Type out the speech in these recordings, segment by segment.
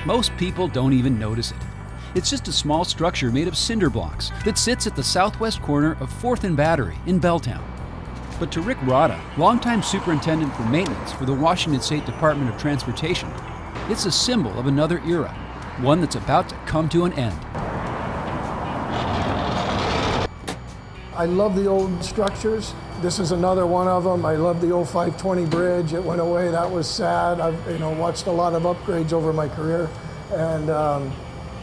Most people don't even notice it. It's just a small structure made of cinder blocks that sits at the southwest corner of 4th and Battery in Belltown. But to Rick Rada, longtime superintendent for maintenance for the Washington State Department of Transportation, it's a symbol of another era, one that's about to come to an end. I love the old structures. This is another one of them. I love the old 520 bridge. It went away. That was sad. I've watched a lot of upgrades over my career, and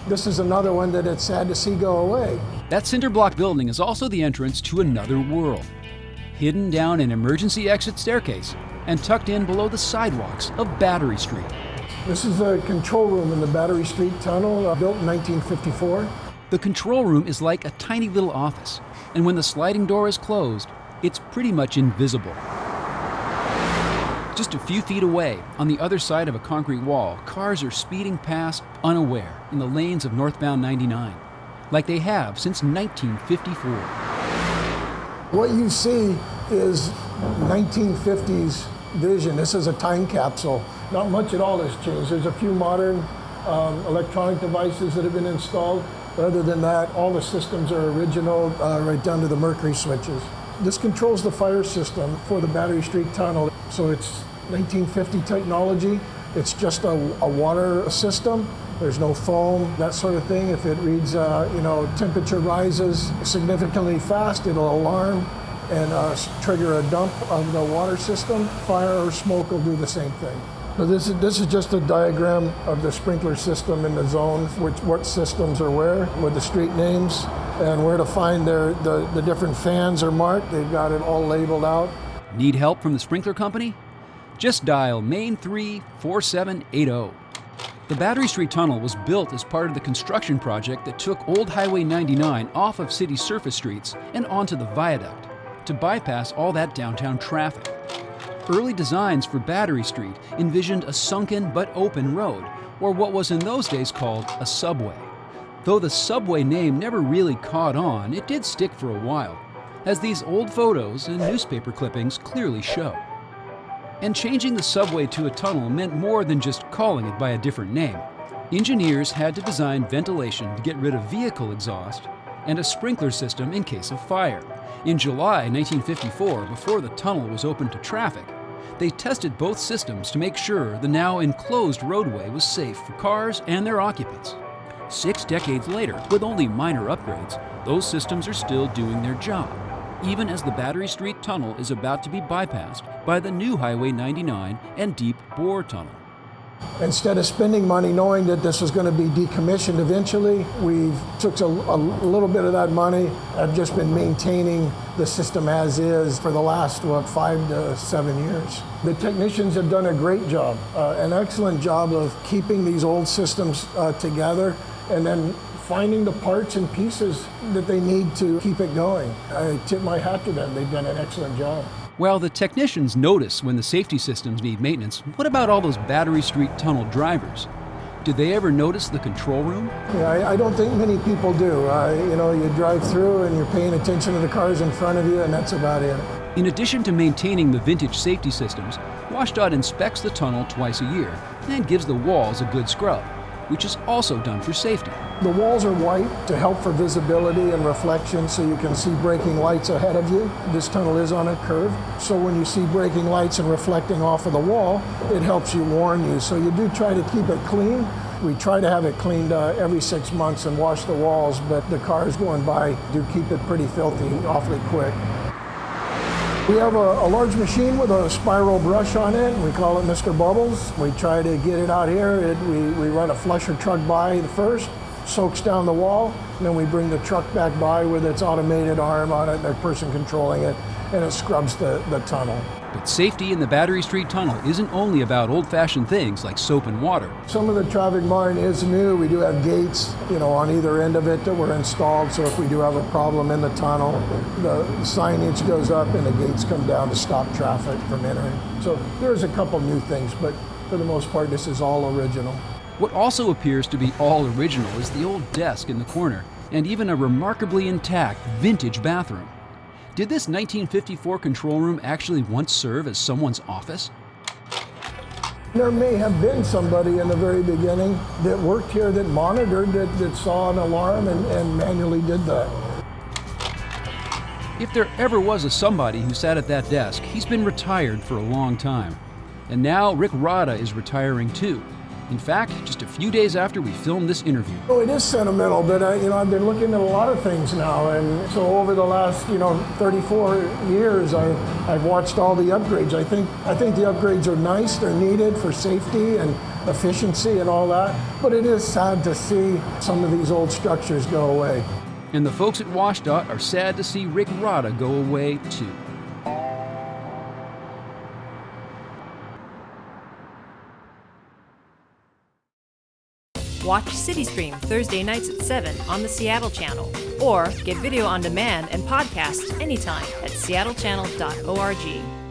this is another one that it's sad to see go away. That cinder block building is also the entrance to another world, hidden down an emergency exit staircase and tucked in below the sidewalks of Battery Street. This is the control room in the Battery Street Tunnel, built in 1954. The control room is like a tiny little office, and when the sliding door is closed, it's pretty much invisible. Just a few feet away, on the other side of a concrete wall, cars are speeding past unaware in the lanes of northbound 99, like they have since 1954. What you see is 1950s vision. This is a time capsule. Not much at all has changed. There's a few modern electronic devices that have been installed, but other than that, all the systems are original, right down to the mercury switches. This controls the fire system for the Battery Street Tunnel. So it's 1950 technology. It's just a water system. There's no foam, that sort of thing. If it reads, temperature rises significantly fast, it'll alarm and trigger a dump of the water system. Fire or smoke will do the same thing. So this is just a diagram of the sprinkler system in the zone, what systems are where, with the street names, and where to find the different fans are marked. They've got it all labeled out. Need help from the sprinkler company? Just dial Main 3 4780. The Battery Street Tunnel was built as part of the construction project that took Old Highway 99 off of city surface streets and onto the viaduct to bypass all that downtown traffic. Early designs for Battery Street envisioned a sunken but open road, or what was in those days called a subway. Though the subway name never really caught on, it did stick for a while, as these old photos and newspaper clippings clearly show. And changing the subway to a tunnel meant more than just calling it by a different name. Engineers had to design ventilation to get rid of vehicle exhaust and a sprinkler system in case of fire. In July 1954, before the tunnel was open to traffic, they tested both systems to make sure the now enclosed roadway was safe for cars and their occupants. 6 decades later, with only minor upgrades, those systems are still doing their job, even as the Battery Street Tunnel is about to be bypassed by the new Highway 99 and Deep Bore Tunnel. Instead of spending money knowing that this was going to be decommissioned eventually, we took a little bit of that money. I've just been maintaining the system as is for the last, 5 to 7 years. The technicians have done a great job, an excellent job of keeping these old systems together and then finding the parts and pieces that they need to keep it going. I tip my hat to them. They've done an excellent job. While the technicians notice when the safety systems need maintenance, what about all those Battery Street Tunnel drivers? Did they ever notice the control room? Yeah, I don't think many people do. You drive through and you're paying attention to the cars in front of you, and that's about it. In addition to maintaining the vintage safety systems, WashDOT inspects the tunnel twice a year and gives the walls a good scrub, which is also done for safety. The walls are white to help for visibility and reflection so you can see braking lights ahead of you. This tunnel is on a curve, so when you see braking lights and reflecting off of the wall, it helps you warn you. So you do try to keep it clean. We try to have it cleaned every 6 months and wash the walls, but the cars going by do keep it pretty filthy awfully quick. We have a large machine with a spiral brush on it. We call it Mr. Bubbles. We try to get it out here. We run a flusher truck by first, soaks down the wall, and then we bring the truck back by with its automated arm on it, and the person controlling it, and it scrubs the tunnel. But safety in the Battery Street Tunnel isn't only about old-fashioned things like soap and water. Some of the traffic monitoring is new. We do have gates, on either end of it that were installed, so if we do have a problem in the tunnel, the signage goes up and the gates come down to stop traffic from entering. So there's a couple new things, but for the most part, this is all original. What also appears to be all original is the old desk in the corner, and even a remarkably intact vintage bathroom. Did this 1954 control room actually once serve as someone's office? There may have been somebody in the very beginning that worked here, that monitored, that saw an alarm and manually did that. If there ever was a somebody who sat at that desk, he's been retired for a long time. And now Rick Rada is retiring too. In fact, just a few days after we filmed this interview. Oh, it is sentimental, but I've been looking at a lot of things now, and so over the last 34 years, I've watched all the upgrades. I think the upgrades are nice. They're needed for safety and efficiency and all that. But it is sad to see some of these old structures go away. And the folks at WSDOT are sad to see Rick Rada go away too. Watch CityStream Thursday nights at 7 on the Seattle channel, or get video on demand and podcasts anytime at seattlechannel.org.